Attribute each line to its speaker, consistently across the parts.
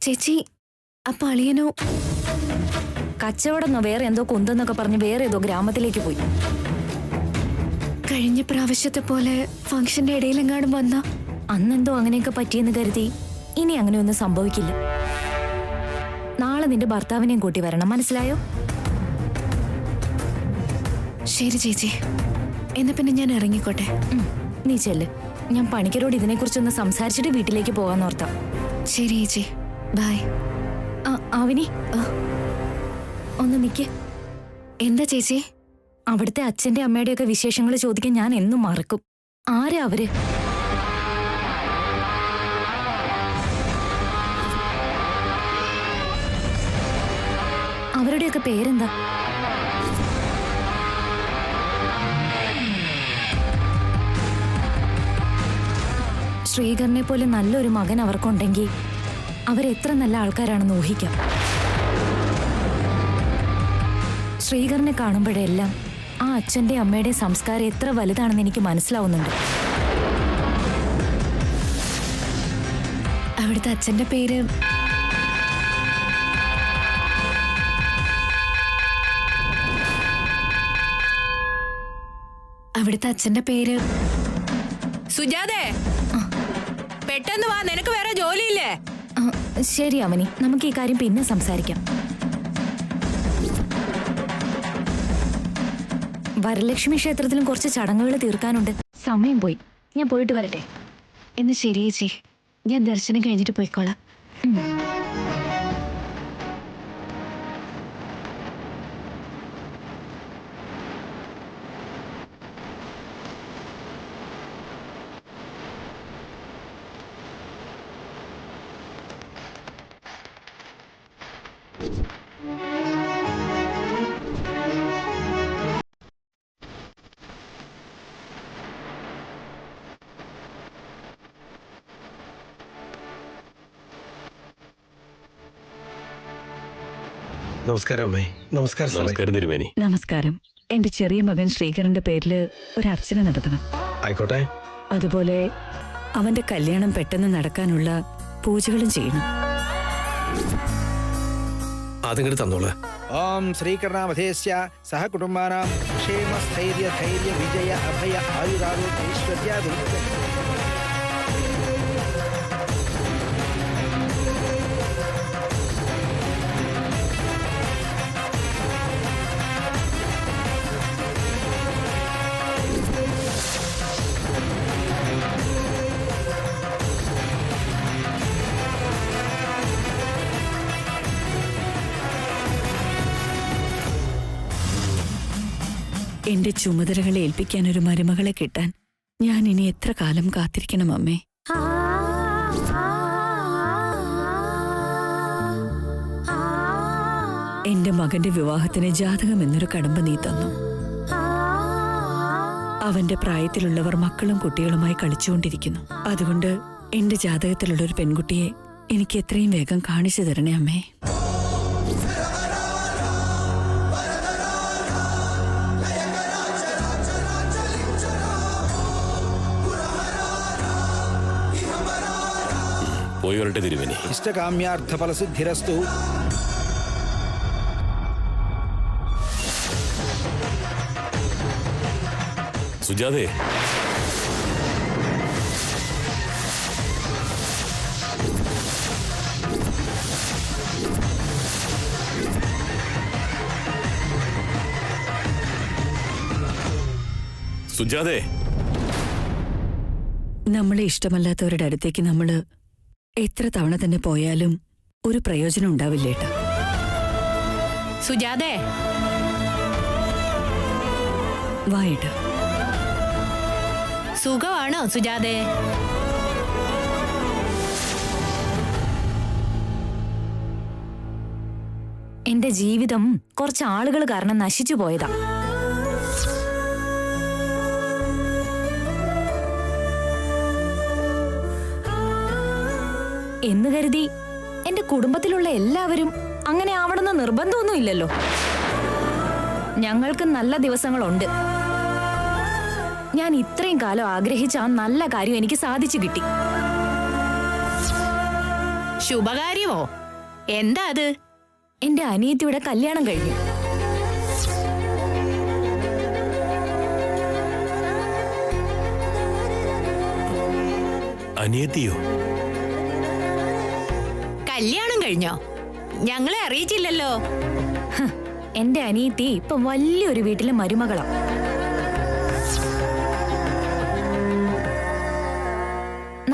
Speaker 1: ചേച്ചി അപ്പൊ അളിയനോ?
Speaker 2: കച്ചവടം വേറെ എന്തോ കുന്തെന്നൊക്കെ പറഞ്ഞ് വേറെ ഏതോ ഗ്രാമത്തിലേക്ക് പോയി.
Speaker 1: കഴിഞ്ഞ പ്രാവശ്യത്തെ പോലെ ഫംഗ്ഷന്റെ ഇടയിലെങ്ങാനും വന്ന
Speaker 2: അന്നെന്തോ അങ്ങനെയൊക്കെ പറ്റിയെന്ന് കരുതി ഇനി അങ്ങനെയൊന്നും സംഭവിക്കില്ല. നാളെ നിന്റെ ഭർത്താവിനെയും കൂട്ടി വരണം, മനസ്സിലായോ?
Speaker 1: ശരി ചേച്ചി, എന്നാ പിന്നെ ഞാൻ ഇറങ്ങിക്കോട്ടെ.
Speaker 2: നീ ചെല്ല്. ഞാൻ പണിക്കരോട് ഇതിനെക്കുറിച്ചൊന്ന് സംസാരിച്ചിട്ട് വീട്ടിലേക്ക് പോകാന്നോർത്താം.
Speaker 1: ശരി ചേച്ചി, ബൈ.
Speaker 2: ആവിനി, ഒന്ന് നിക്ക്.
Speaker 1: എന്താ ചേച്ചി?
Speaker 2: അവിടുത്തെ അച്ഛന്റെ അമ്മയുടെയൊക്കെ വിശേഷങ്ങൾ ചോദിക്കാൻ ഞാൻ എന്നും മറക്കും. ആരാ അവര്? അവരുടെയൊക്കെ പേരെന്താ? ശ്രീകരനെ പോലെ നല്ലൊരു മകൻ അവർക്കുണ്ടെങ്കിൽ അവരെത്ര നല്ല ആൾക്കാരാണെന്ന് ഊഹിക്കാം. ശ്രീകരനെ കാണുമ്പോഴെല്ലാം ആ അച്ഛന്റെ അമ്മയുടെ സംസ്കാരം എത്ര വലുതാണെന്ന് എനിക്ക് മനസ്സിലാവുന്നുണ്ട്.
Speaker 1: അവിടുത്തെ അച്ഛന്റെ പേര്
Speaker 3: സുജാതേ, പെട്ടെന്ന് വാ, നിനക്ക് വേറെ ജോലിയില്ലേ?
Speaker 2: ശരി അമനി, നമുക്ക് ഈ കാര്യം പിന്നെ സംസാരിക്കാം. വരലക്ഷ്മി ക്ഷേത്രത്തിലും കുറച്ച് ചടങ്ങുകൾ തീർക്കാനുണ്ട്. സമയം പോയി, ഞാൻ പോയിട്ട് വരട്ടെ.
Speaker 1: എന്ന് ശരി ചേച്ചി, ഞാൻ ദർശനം കഴിഞ്ഞിട്ട് പോയിക്കോളാം.
Speaker 4: നമസ്കാരം അമ്മേ.
Speaker 5: നമസ്കാരം തിരുമേനി.
Speaker 6: നമസ്കാരം. എന്റെ ചെറിയ മകൻ ശ്രീകരന്റെ പേരില് ഒരു അർച്ചന നടത്തണം.
Speaker 4: ആയിക്കോട്ടെ.
Speaker 6: അതുപോലെ അവന്റെ കല്യാണം പെട്ടെന്ന് നടക്കാനുള്ള പൂജകളും ചെയ്യണം.
Speaker 4: അതിങ്ങോട്ട് തന്നോളൂ.
Speaker 7: ഓം ശ്രീകരണാവധേസ്യ സഹ കുടുംബാനാം ക്ഷേമ സ്ഥൈര്യ ധൈര്യ വിജയ അഭയ ആയുരാരോഗ്യ ഐശ്വര്യാദി.
Speaker 6: എന്റെ ചുമതലകളെ ഏൽപ്പിക്കാൻ ഒരു മരുമകളെ കിട്ടാൻ ഞാൻ ഇനി എത്ര കാലം കാത്തിരിക്കണം അമ്മേ? എന്റെ മകന്റെ വിവാഹത്തിന് ജാതകം എന്നൊരു കടമ്പ നീ തന്നു. അവന്റെ പ്രായത്തിലുള്ളവർ മക്കളും കുട്ടികളുമായി കളിച്ചുകൊണ്ടിരിക്കുന്നു. അതുകൊണ്ട് എന്റെ ജാതകത്തിലുള്ള ഒരു പെൺകുട്ടിയെ എനിക്ക് എത്രയും വേഗം കാണിച്ചു തരണേ അമ്മേ.
Speaker 5: പോയി വരട്ടെ തിരുമേനി.
Speaker 7: ഇഷ്ടകാമ്യാർത്ഥ ഫലസിദ്ധിരസ്തു.
Speaker 5: സുജാതേ, സുജാതേ,
Speaker 6: നമ്മളെ ഇഷ്ടമല്ലാത്തവരുടെ അടുത്തേക്ക് നമ്മള് എത്ര തവണ തന്നെ പോയാലും ഒരു പ്രയോജനം ഉണ്ടാവില്ലേട്ടാ.
Speaker 3: സുജാതേ,
Speaker 6: വായിട്ടാ.
Speaker 3: സുഖമാണോ സുജാതേ?
Speaker 2: എന്റെ ജീവിതം കുറച്ച് ആളുകൾ കാരണം നശിച്ചു പോയതാ. എന്ന് കരുതി എന്റെ കുടുംബത്തിലുള്ള എല്ലാവരും അങ്ങനെ ആവണമെന്ന് നിർബന്ധമൊന്നുമില്ലല്ലോ. ഞങ്ങൾക്ക് നല്ല ദിവസങ്ങളുണ്ട്. ഞാൻ ഇത്രയും കാലം ആഗ്രഹിച്ച ആ നല്ല കാര്യം എനിക്ക് സാധിച്ചു കിട്ടി.
Speaker 3: ശുഭകാര്യമോ? എന്താ അത്?
Speaker 2: എന്റെ അനിയത്തിയുടെ കല്യാണം കഴിഞ്ഞു.
Speaker 5: അനിയത്തിയോ?
Speaker 3: കല്യാണം കഴിഞ്ഞോ? ഞങ്ങളെ അറിയിച്ചില്ലല്ലോ.
Speaker 2: എന്റെ അനിയത്തി ഇപ്പൊ വലിയൊരു വീട്ടിലെ മരുമകളാ.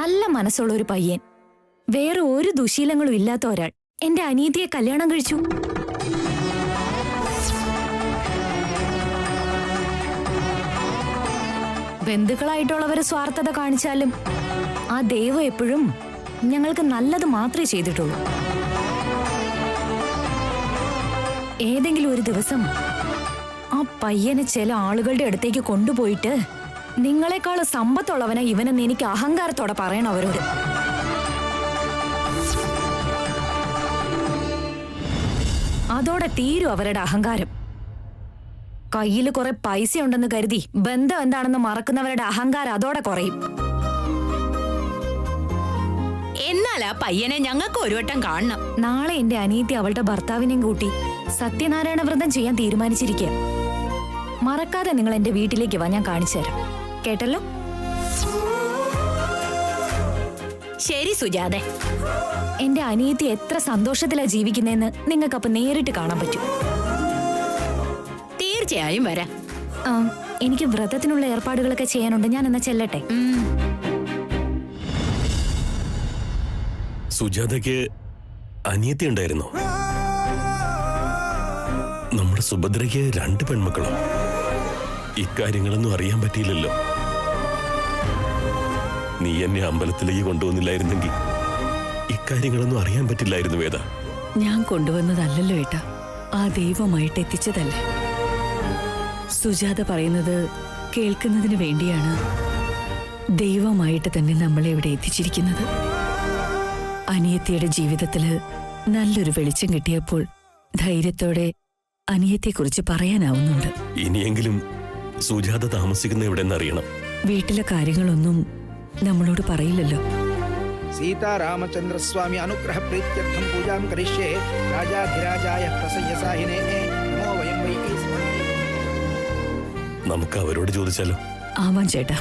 Speaker 2: നല്ല മനസ്സുള്ള ഒരു പയ്യൻ, വേറെ ഒരു ദുശീലങ്ങളും ഇല്ലാത്ത ഒരാൾ എന്റെ അനിയത്തിയെ കല്യാണം കഴിച്ചു. ബന്ധുക്കളായിട്ടുള്ളവര് സ്വാർത്ഥത കാണിച്ചാലും ആ ദൈവം എപ്പോഴും ഞങ്ങൾക്ക് നല്ലത് മാത്രമേ ചെയ്തിട്ടുള്ളൂ. ഏതെങ്കിലും ഒരു ദിവസം ആ പയ്യനെ ചില ആളുകളുടെ അടുത്തേക്ക് കൊണ്ടുപോയിട്ട് നിങ്ങളെക്കാൾ സമ്പത്തുള്ളവനെ ഇവനെന്ന് എനിക്ക് അഹങ്കാരത്തോടെ പറയണം അവരോട്. അതോടെ തീരും അവരുടെ അഹങ്കാരം. കയ്യിൽ കുറെ പൈസ ഉണ്ടെന്ന് കരുതി ബന്ധം എന്താണെന്ന് മറക്കുന്നവരുടെ അഹങ്കാരം അതോടെ കുറയും.
Speaker 3: എന്നാൽ ആ പയ്യനെ ഞങ്ങൾക്ക് ഒരു വട്ടം കാണണം.
Speaker 2: നാളെ എന്റെ അനിയത്തി അവളുടെ ഭർത്താവിനെയും കൂട്ടി സത്യനാരായണ വ്രതം ചെയ്യാൻ തീരുമാനിച്ചിരിക്കുക. മറക്കാതെ നിങ്ങൾ എന്റെ വീട്ടിലേക്ക് വാ, ഞാൻ കാണിച്ചു തരാം. കേട്ടല്ലോ?
Speaker 3: ശരി സുജാതെ.
Speaker 2: എന്റെ അനിയത്തി എത്ര സന്തോഷത്തിലാ ജീവിക്കുന്നതെന്ന് നിങ്ങൾക്കപ്പൊ നേരിട്ട് കാണാൻ പറ്റും.
Speaker 3: തീർച്ചയായും വരാം.
Speaker 2: ആ, എനിക്ക് വ്രതത്തിനുള്ള ഏർപ്പാടുകളൊക്കെ ചെയ്യാനുണ്ട്. ഞാൻ എന്നാ ചെല്ലട്ടെ.
Speaker 5: സുജാതയ്ക്ക് അനിയത്തി ഉണ്ടായിരുന്നോ? നമ്മുടെ സുഭദ്രയ്ക്ക് 2 പെൺമക്കളും. ഇക്കാര്യങ്ങളൊന്നും അറിയാൻ പറ്റിയില്ലല്ലോ. നീ എന്നെ അമ്പലത്തിലേക്ക് കൊണ്ടുവന്നില്ലായിരുന്നെങ്കിൽ ഇക്കാര്യങ്ങളൊന്നും അറിയാൻ പറ്റില്ലായിരുന്നു വേദ.
Speaker 6: ഞാൻ കൊണ്ടുവന്നതല്ലല്ലോ ഏട്ടാ, ആ ദൈവമായിട്ട് എത്തിച്ചതല്ലേ. സുജാത പറയുന്നത് കേൾക്കുന്നതിന് വേണ്ടിയാണ് ദൈവമായിട്ട് തന്നെ നമ്മളെ ഇവിടെ എത്തിച്ചിരിക്കുന്നത്. അനിയത്തിയുടെ ജീവിതത്തില് നല്ലൊരു വെളിച്ചം കിട്ടിയപ്പോൾ ധൈര്യത്തോടെ അനിയത്തെക്കുറിച്ച് പറയാനാവുന്നുണ്ട്.
Speaker 5: ഇനിയെങ്കിലും സുജാത താമസിക്കുന്ന എവിടെന്നറിയണം.
Speaker 6: വീട്ടിലെ കാര്യങ്ങളൊന്നും നമ്മളോട് പറയില്ലല്ലോ.
Speaker 7: സീതാരാമചന്ദ്രസ്വാമി അനുഗ്രഹ പ്രീത്യർത്ഥം പൂജാം കരിഷ്യേ രാജാധിരാജായ പ്രസയ്യസാഹിനേ നമോ വയം വൈ സ്മരണേ.
Speaker 5: നമുക്ക് അവരോട് ചോദിച്ചാലോ?
Speaker 6: ആവാൻ ചേട്ടാ.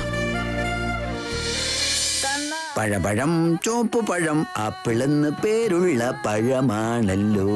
Speaker 8: പഴപഴം ചോപ്പ് പഴം ആപ്പിളെന്ന് പേരുള്ള പഴമാണല്ലോ.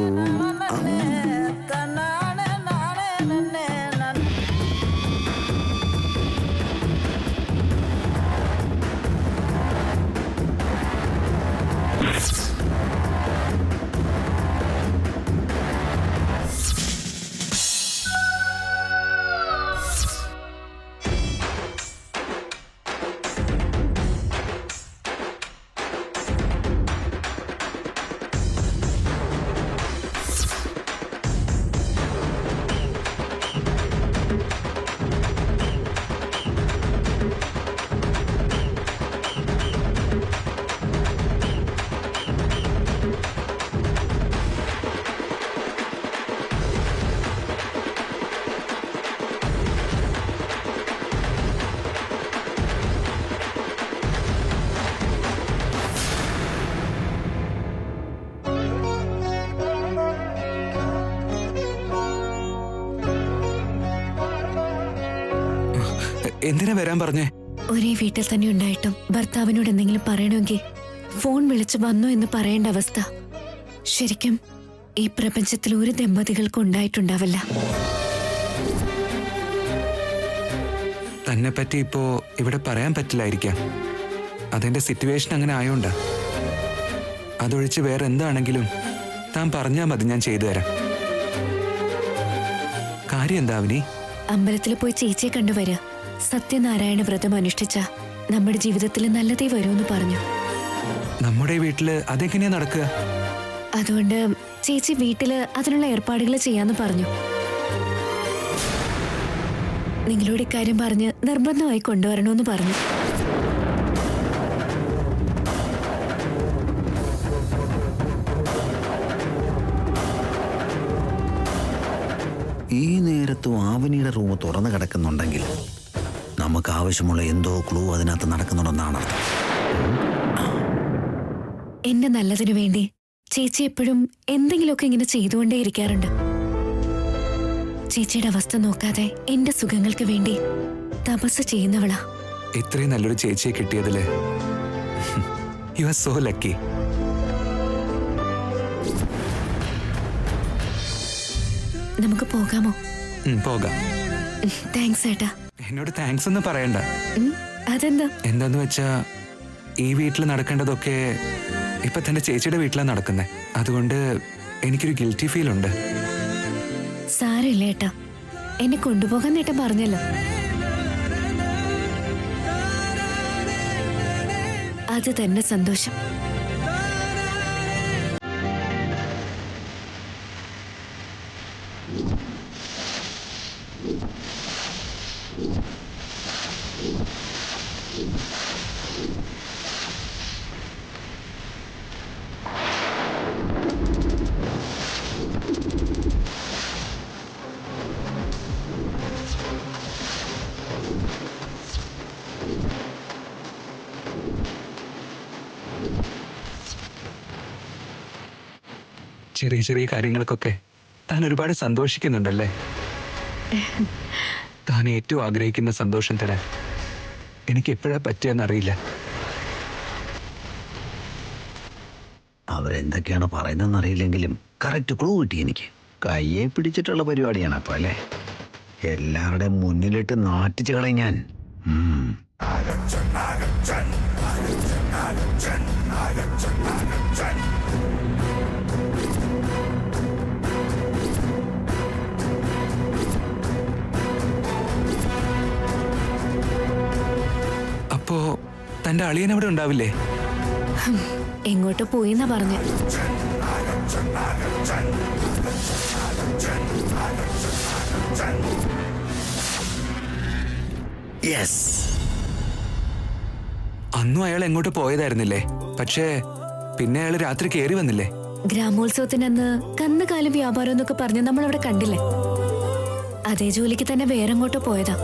Speaker 9: എന്തിനാ വരാൻ പറഞ്ഞേ?
Speaker 1: ഒരേ വീട്ടിൽ തന്നെ ഉണ്ടായിട്ടും ഭർത്താവിനോട് എന്തെങ്കിലും പറയണമെങ്കിൽ ഫോൺ വിളിച്ച് വന്നോ എന്ന് പറയേണ്ട അവസ്ഥ ശരിക്കും ഈ പ്രപഞ്ചത്തിൽ ഒരു ദമ്പതികൾക്കും ഉണ്ടായിട്ടുണ്ടാവില്ല.
Speaker 9: തന്നെ പറ്റി ഇപ്പോ ഇവിടെ പറയാൻ പറ്റില്ലായിരിക്കാം. അതെന്റെ സിറ്റുവേഷൻ അങ്ങനെ ആയോണ്ടാ. അതൊഴിച്ച് വേറെ എന്താണെങ്കിലും താൻ പറഞ്ഞാ മതി, ഞാൻ ചെയ്തു തരാം. കാര്യം എന്താ അവനി?
Speaker 1: അമ്പലത്തിൽ പോയി ചേച്ചിയെ കണ്ടുവരാ. സത്യനാരായണ വ്രതം അനുഷ്ഠിച്ച നമ്മുടെ ജീവിതത്തിൽ നല്ലതേ വരുമെന്ന് പറഞ്ഞു.
Speaker 9: നമ്മുടെ വീട്ടില് അതെങ്ങനെയാ നടക്കുക?
Speaker 1: അതുകൊണ്ട് ചേച്ചി വീട്ടില് അതിനുള്ള ഏർപ്പാടുകൾ ചെയ്യാന്ന് പറഞ്ഞു. നിങ്ങളോട് ഇക്കാര്യം പറഞ്ഞ് നിർബന്ധമായി കൊണ്ടുവരണമെന്ന് പറഞ്ഞു.
Speaker 8: ഈ നേരത്തും ആവനിയുടെ റൂം തുറന്നു കിടക്കുന്നുണ്ടെങ്കിൽ നമുക്ക് ആവശ്യമുള്ള എന്തോ ക്ലൂ അതിനകത്ത് നടക്കുന്നുണ്ടെന്നാണ് അർത്ഥം.
Speaker 1: എന്റെ നല്ലതിനു വേണ്ടി ചേച്ചി എപ്പോഴും എന്തെങ്കിലുമൊക്കെ ഇങ്ങനെ ചെയ്തുകൊണ്ടേ ഇരിക്കാറുണ്ട്. ചേച്ചിയുടെ അവസ്ഥ നോക്കാതെ എന്റെ സുഖങ്ങൾക്ക് വേണ്ടി തപസ് ചെയ്യുന്നവളാ.
Speaker 9: ഇത്രയും നല്ലൊരു ചേച്ചിയെ കിട്ടിയതില് യു ആർ സോ ലക്കി.
Speaker 1: നമുക്ക് പോകാമോ?
Speaker 9: പോകാം.
Speaker 1: താങ്ക്സ് ഏട്ടാ.
Speaker 9: എന്നോട് താങ്ക്സ് ഒന്നും പറയണ്ട.
Speaker 1: അതെന്താ?
Speaker 9: എന്താന്ന് വെച്ചാ ഈ വീട്ടിൽ നടക്കേണ്ടതൊക്കെ ഇപ്പൊ തന്റെ ചേച്ചിയുടെ വീട്ടിലാണ് നടക്കുന്നത്. അതുകൊണ്ട് എനിക്കൊരു ഗിൽറ്റി ഫീൽ ഉണ്ട്.
Speaker 1: സാരമില്ല ഏട്ടാ, എന്നെ കൊണ്ടുപോകാൻ ഏട്ടൻ പറഞ്ഞല്ലോ. അത് തന്നെ സന്തോഷം.
Speaker 9: ചെറിയ ചെറിയ കാര്യങ്ങൾക്കൊക്കെ താൻ ഒരുപാട് സന്തോഷിക്കുന്നുണ്ടല്ലേ? താൻ ഏറ്റവും ആഗ്രഹിക്കുന്ന സന്തോഷം തരാൻ എനിക്ക് എപ്പോഴാ പറ്റിയെന്നറിയില്ല.
Speaker 8: അവരെന്തൊക്കെയാണ് പറയുന്നതെന്ന് അറിയില്ലെങ്കിലും കറക്റ്റ് ക്ലൂ കിട്ടി എനിക്ക്. കയ്യെ പിടിച്ചിട്ടുള്ള പരിപാടിയാണ് അപ്പൊ അല്ലേ? എല്ലാവരുടെയും മുന്നിലിട്ട് നാട്ടിച്ച് കളയും ഞാൻ.
Speaker 9: അപ്പോ തന്റെ അളിയൻ അവിടെ ഉണ്ടാവില്ലേ?
Speaker 1: എങ്ങോട്ട് പോയിന്നാ പറഞ്ഞ?
Speaker 9: അന്നും അയാൾ എങ്ങോട്ട് പോയതായിരുന്നില്ലേ? പക്ഷേ പിന്നെ അയാൾ രാത്രി കയറി വന്നില്ലേ?
Speaker 1: ഗ്രാമോത്സവത്തിനന്ന് കന്നുകാലി വ്യാപാരം എന്നൊക്കെ പറഞ്ഞ് നമ്മൾ അവിടെ കണ്ടില്ലേ? അതേ ജോലിക്ക് തന്നെ വേറെങ്ങോട്ടോ പോയതാ.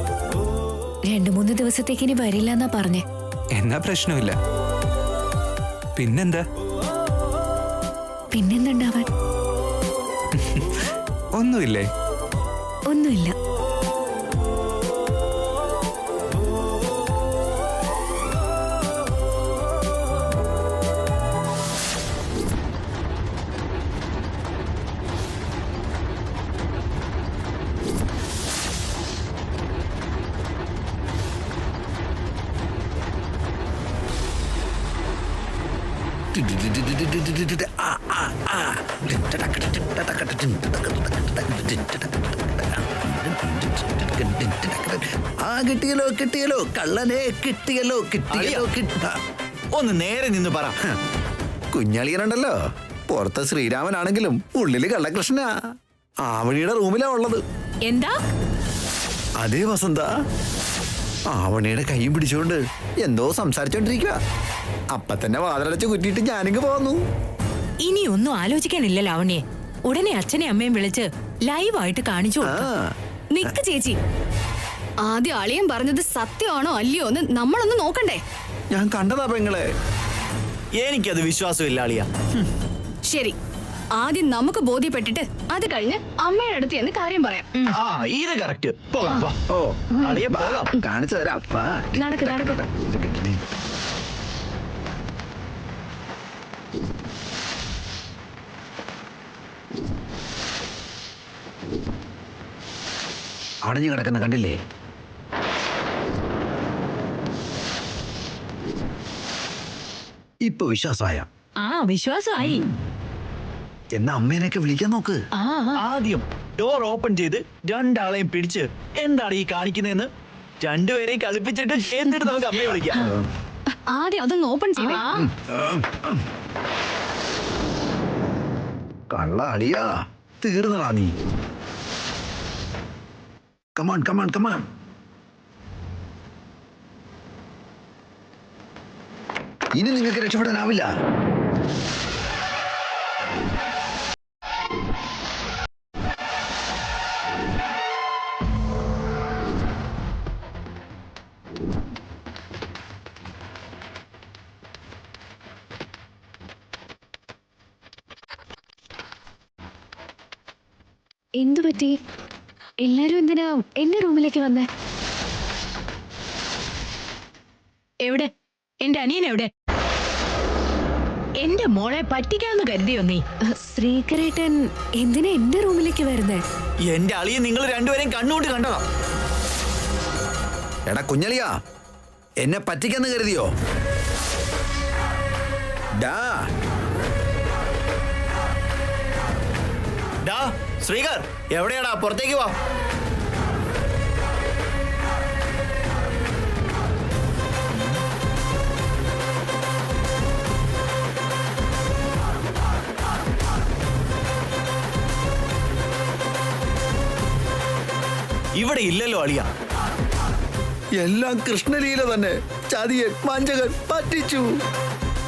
Speaker 1: 2-3 ദിവസത്തേക്ക് ഇനി വരില്ല എന്നാ പറഞ്ഞേ.
Speaker 9: എന്നാ പ്രശ്നമില്ല. പിന്നെന്താ?
Speaker 1: പിന്നെന്തുണ്ടാവാൻ?
Speaker 9: ഒന്നുമില്ലേ?
Speaker 1: ഒന്നുമില്ല.
Speaker 8: കിട്ടിയല്ലോ കിട്ടിയല്ലോ കള്ളനെ കിട്ടിയല്ലോ കിട്ടിയല്ലോ ഒന്ന് നേരെ നിന്ന് പറ. കുഞ്ഞളിയനുണ്ടല്ലോ, പുറത്ത് ശ്രീരാമനാണെങ്കിലും ഉള്ളില് കള്ളകൃഷ്ണനാ. ആവണിയുടെ റൂമിലാ ഉള്ളത്.
Speaker 3: എന്താ?
Speaker 8: അതേ വസന്ത, ആവണിയുടെ കൈയും പിടിച്ചുകൊണ്ട് എന്തോ സംസാരിച്ചോണ്ടിരിക്കുക. അപ്പൊ തന്നെ വാതിലടച്ച് കുറ്റിയിട്ട് ഞാനിങ്ങ് പോന്നു.
Speaker 3: ഇനി ഒന്നും ആലോചിക്കാനില്ല ലാവണ്യെ. ഉടനെ അച്ഛനെ അമ്മയും വിളിച്ച് ലൈവായിട്ട് കാണിച്ചു.
Speaker 10: നിക്ക് ചേച്ചി, ആദ്യം അളിയൻ പറഞ്ഞത് സത്യമാണോ അല്ലയോ എന്ന് നമ്മളൊന്ന് നോക്കണ്ടേ?
Speaker 8: ഞാൻ കണ്ടതാ പെങ്ങളെ. എനിക്കത് വിശ്വാസമില്ല അളിയ.
Speaker 10: ശരി, ആദ്യം നമുക്ക് ബോധ്യപ്പെട്ടിട്ട് അത് കഴിഞ്ഞ് അമ്മയുടെ അടുത്ത് എന്ന് കാര്യം പറയാം.
Speaker 8: ഇത് കറക്റ്റ്. കാണിച്ചു തരാം.
Speaker 10: നടക്ക് നടക്ക്.
Speaker 8: അടഞ്ഞു കിടക്കുന്ന കണ്ടില്ലേ? ഇപ്പൊ വിശ്വാസമായ?
Speaker 3: വിശ്വാസമായി.
Speaker 8: എന്നാ അമ്മേനെയൊക്കെ വിളിക്കാൻ നോക്ക്.
Speaker 11: ആദ്യം ഡോർ ഓപ്പൺ ചെയ്ത് രണ്ടാളെയും പിടിച്ച് എന്താണ് ഈ കാണിക്കുന്നതെന്ന് രണ്ടുപേരെയും കളിപ്പിച്ചിട്ട് എന്നിട്ട് നമുക്ക് അമ്മയെ വിളിക്കാം.
Speaker 10: ആദ്യം അതൊന്ന് ഓപ്പൺ ചെയ്തേ.
Speaker 8: കള്ള അളിയാ, തീർന്നടാ നീ. Come on come on come on. ഇനി നിങ്ങൾക്ക് രക്ഷപ്പെടാനാവില്ല.
Speaker 1: എന്തു പറ്റി? എല്ലാരും എന്തിനാ എന്റെ റൂമിലേക്ക് വന്നേ?
Speaker 3: എവിടെ എന്റെ അനിയൻ എവിടെ? എന്റെ മോളെ പറ്റിക്കാന്ന് കരുതിയോ നീ?
Speaker 1: ശ്രീകരേട്ടൻ എന്തിനാ എന്റെ റൂമിലേക്ക് വരുന്നേ?
Speaker 11: എന്റെ അളിയെ നിങ്ങൾ രണ്ടുപേരെയും കണ്ണുകൊണ്ട് കണ്ടതാ.
Speaker 8: എടാ കുഞ്ഞളിയാ, എന്നെ പറ്റിക്കാന്ന് കരുതിയോ? ഡാ
Speaker 11: ഡാ ശ്രീകർ, എവിടെയാടാ? പുറത്തേക്ക് വാ. ഇവിടെ ഇല്ലല്ലോ അളിയ.
Speaker 8: എല്ലാം കൃഷ്ണലീല തന്നെ. ചതിയൻ വഞ്ചകൻ പറ്റിച്ചു.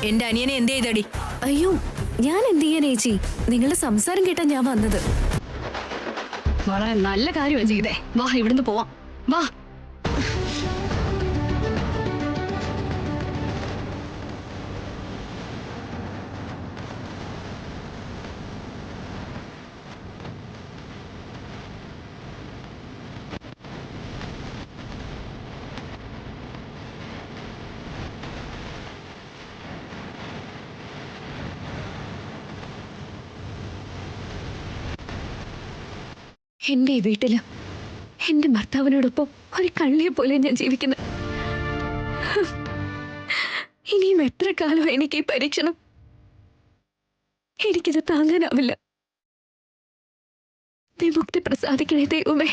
Speaker 3: എന്റെ അനിയനെ എന്ത് ചെയ്തടി?
Speaker 1: അയ്യോ, ഞാൻ എന്ത് ചെയ്യാൻ ചേച്ചി? നിങ്ങളുടെ സംസാരം കേട്ടാ ഞാൻ വന്നത്.
Speaker 10: വളരെ നല്ല കാര്യമാണ് ചെയ്തേ. വാ, ഇവിടുന്ന് പോവാം. വാ.
Speaker 1: എന്റെ ഈ വീട്ടില് എന്റെ ഭർത്താവിനോടൊപ്പം ഒരു കള്ളിയെ പോലെ ഞാൻ ജീവിക്കുന്നത്. ഇനിയും എത്ര കാലം എനിക്ക് ഈ പരീക്ഷണം? എനിക്കിത് താങ്ങാനാവില്ല. വിമുക്തി പ്രസാദിക്കണേ ദൈവമേ.